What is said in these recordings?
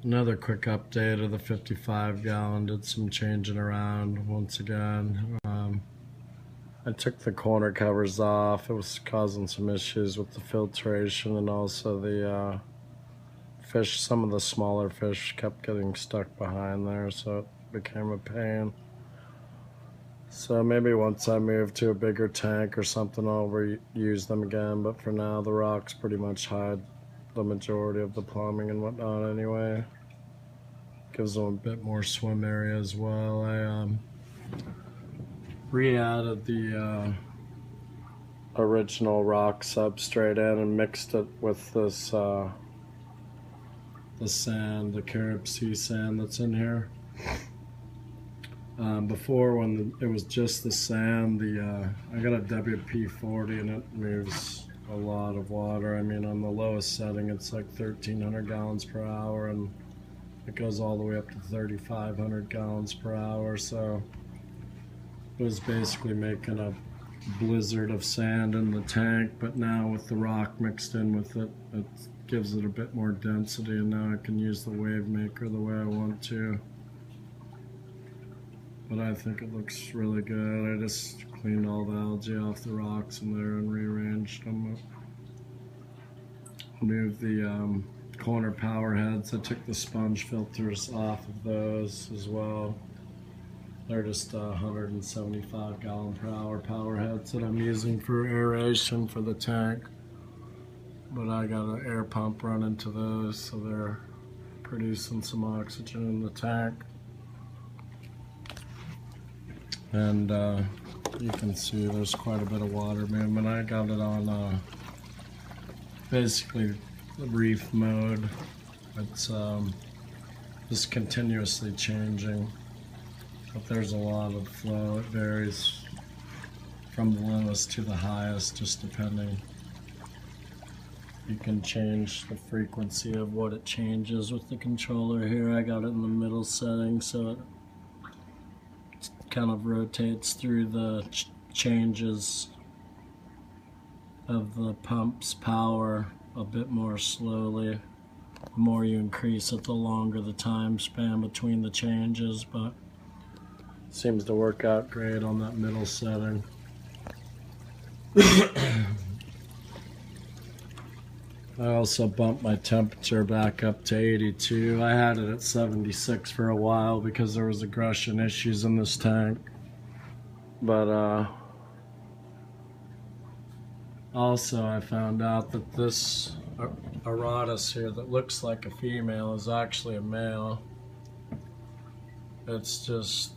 Another quick update of the 55 gallon. Did some changing around once again. I took the corner covers off. It was causing some issues with the filtration, and also the fish, some of the smaller fish kept getting stuck behind there, so it became a pain. So maybe once I move to a bigger tank or something, I'll reuse them again, but for now the rocks pretty much hide the majority of the plumbing and whatnot anyway. Gives them a bit more swim area as well. I re-added the original rock substrate in and mixed it with this the sand, the Carib Sea sand that's in here. Before, when it was just the sand, I got a WP-40 and it moves a lot of water. I mean, on the lowest setting it's like 1,300 gallons per hour, and it goes all the way up to 3,500 gallons per hour. So it was basically making a blizzard of sand in the tank, but now with the rock mixed in with it, it gives it a bit more density, and now I can use the wave maker the way I want to. But I think it looks really good. I just cleaned all the algae off the rocks in there and rearranged them. Moved the corner power heads. I took the sponge filters off of those as well. They're just 175 gallon per hour power heads that I'm using for aeration for the tank. But I got an air pump running to those, so they're producing some oxygen in the tank. And you can see there's quite a bit of water movement. I got it on basically the reef mode. It's just continuously changing, but there's a lot of flow. It varies from the lowest to the highest, just depending. You can change the frequency of what it changes with the controller here. I got it in the middle setting, so it kind of rotates through the changes of the pump's power a bit more slowly. The more you increase it, the longer the time span between the changes, but it seems to work out great on that middle setting. I also bumped my temperature back up to 82. I had it at 76 for a while because there was aggression issues in this tank. But also I found out that this Aratus here that looks like a female is actually a male. It's just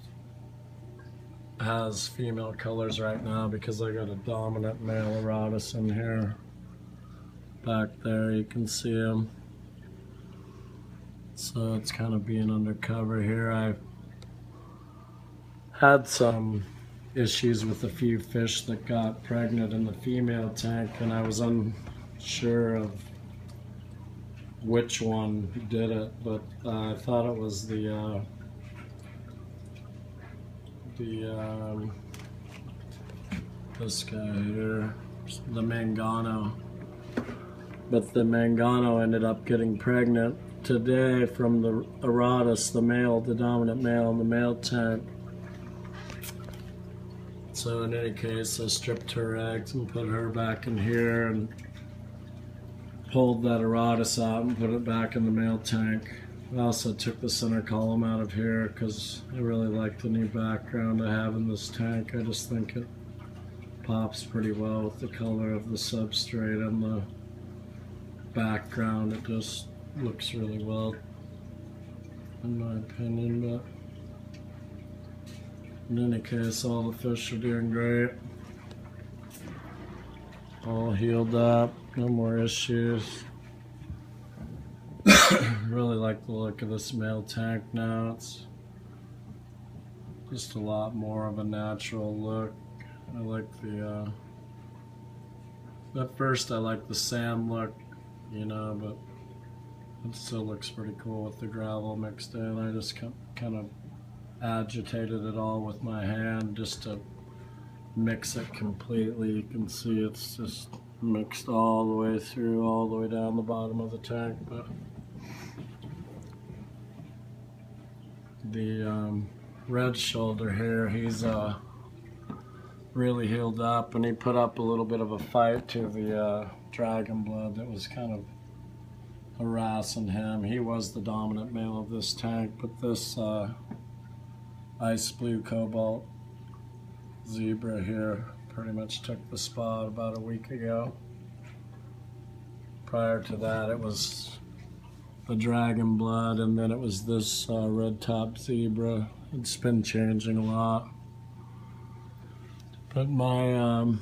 has female colors right now because I got a dominant male Aratus in here. Back there you can see him, so it's kind of being undercover here. I had some issues with a few fish that got pregnant in the female tank, and I was unsure of which one did it, but I thought it was this guy here, the Mangano. But the Mangano ended up getting pregnant today from the Aratus, the male, the dominant male in the male tank. So in any case, I stripped her eggs and put her back in here and pulled that Aratus out and put it back in the male tank. I also took the center column out of here because I really like the new background I have in this tank. I just think it pops pretty well with the color of the substrate and the background. It just looks really well in my opinion, but in any case, all the fish are doing great. All healed up, no more issues. Really like the look of this male tank now. It's just a lot more of a natural look. I like the at first I like the sand look, you know, but it still looks pretty cool with the gravel mixed in. I just kind of agitated it all with my hand just to mix it completely. You can see it's just mixed all the way through, all the way down the bottom of the tank, but the red shoulder here, he's really healed up, and he put up a little bit of a fight to the dragon blood that was kind of harassing him. He was the dominant male of this tank, but this ice blue cobalt zebra here pretty much took the spot about a week ago. Prior to that, it was the dragon blood, and then it was this red top zebra. It's been changing a lot. But my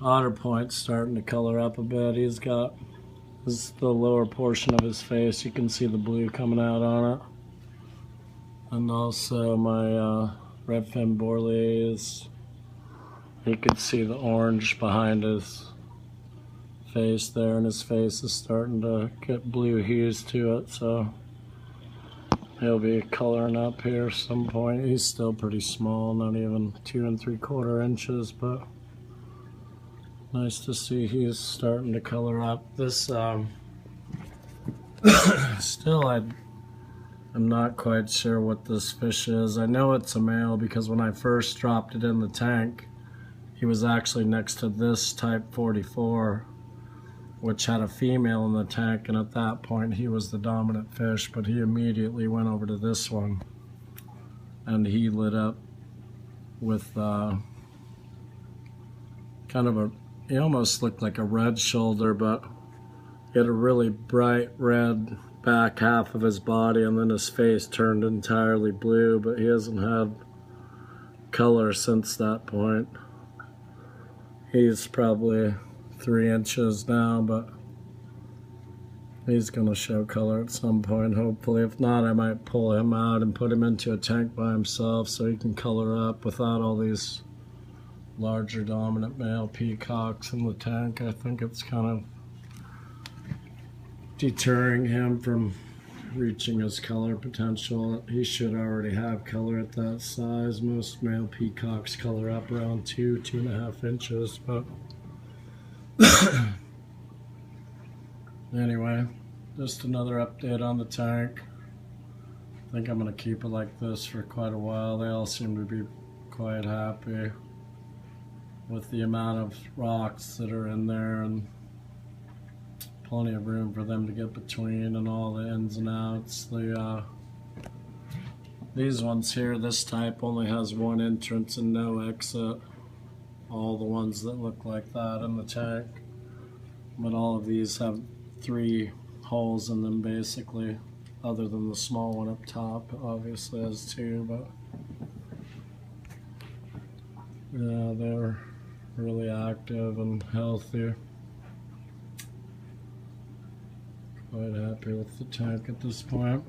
otter point's starting to color up a bit. He's got the lower portion of his face. You can see the blue coming out on it. And also my redfin Borlase, you can see the orange behind his face there, and his face is starting to get blue hues to it, so he'll be coloring up here at some point. He's still pretty small, not even 2 3/4 inches, but nice to see he's starting to color up. This still I'm not quite sure what this fish is. I know it's a male because when I first dropped it in the tank, he was actually next to this type 44, which had a female in the tank, and at that point he was the dominant fish, but he immediately went over to this one and he lit up with kind of he almost looked like a red shoulder, but he had a really bright red back half of his body, and then his face turned entirely blue, but he hasn't had color since that point. He's probably 3 inches now, but he's gonna show color at some point, hopefully. If not, I might pull him out and put him into a tank by himself so he can color up without all these larger dominant male peacocks in the tank. I think it's kind of deterring him from reaching his color potential. He should already have color at that size. Most male peacocks color up around 2.5 inches, but anyway, just another update on the tank. I think I'm going to keep it like this for quite a while. They all seem to be quite happy with the amount of rocks that are in there, and plenty of room for them to get between, and all the ins and outs. These ones here, this type only has 1 entrance and no exit. All the ones that look like that in the tank, but all of these have 3 holes in them basically, other than the small one up top obviously has 2, but yeah, they're really active and healthy. Quite happy with the tank at this point.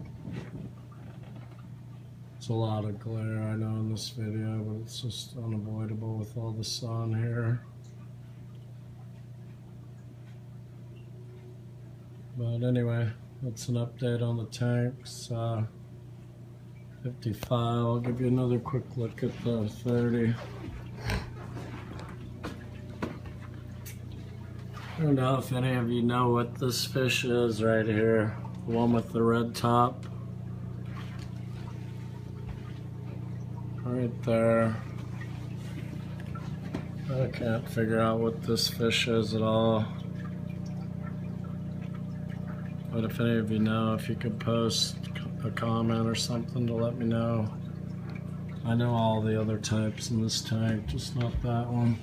It's a lot of glare, I know, in this video, but it's just unavoidable with all the sun here. But anyway, that's an update on the tanks. 55, I'll give you another quick look at the 30. I don't know if any of you know what this fish is right here, the one with the red top. Right there. I can't figure out what this fish is at all. But if any of you know, if you could post a comment or something to let me know. I know all the other types in this tank, just not that one.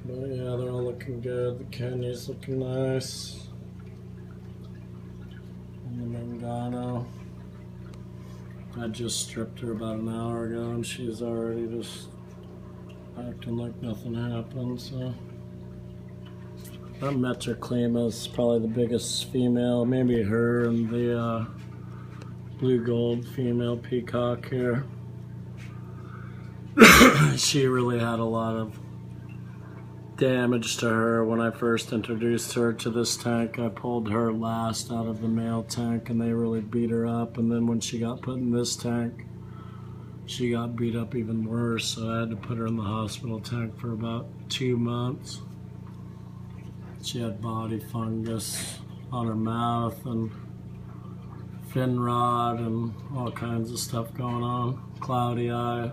But yeah, they're all looking good. The Kenya's looking nice. And the Mangano. I just stripped her about an hour ago and she's already just acting like nothing happened, so. That Metroclima is probably the biggest female, maybe her and the blue gold female peacock here. She really had a lot of damage to her when I first introduced her to this tank. I pulled her last out of the male tank and they really beat her up, and then when she got put in this tank she got beat up even worse, so I had to put her in the hospital tank for about 2 months. She had body fungus on her mouth and fin rot and all kinds of stuff going on. Cloudy eye,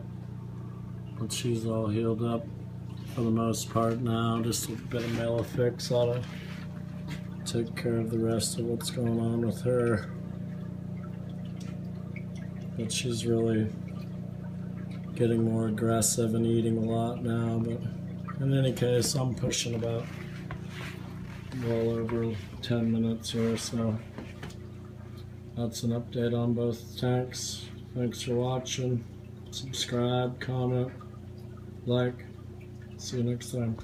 but she's all healed up for the most part now. Just a bit of Malefix ought to take care of the rest of what's going on with her. But she's really getting more aggressive and eating a lot now. But in any case, I'm pushing about well over 10 minutes here, so that's an update on both tanks. Thanks for watching. Subscribe, comment, like. See you next time.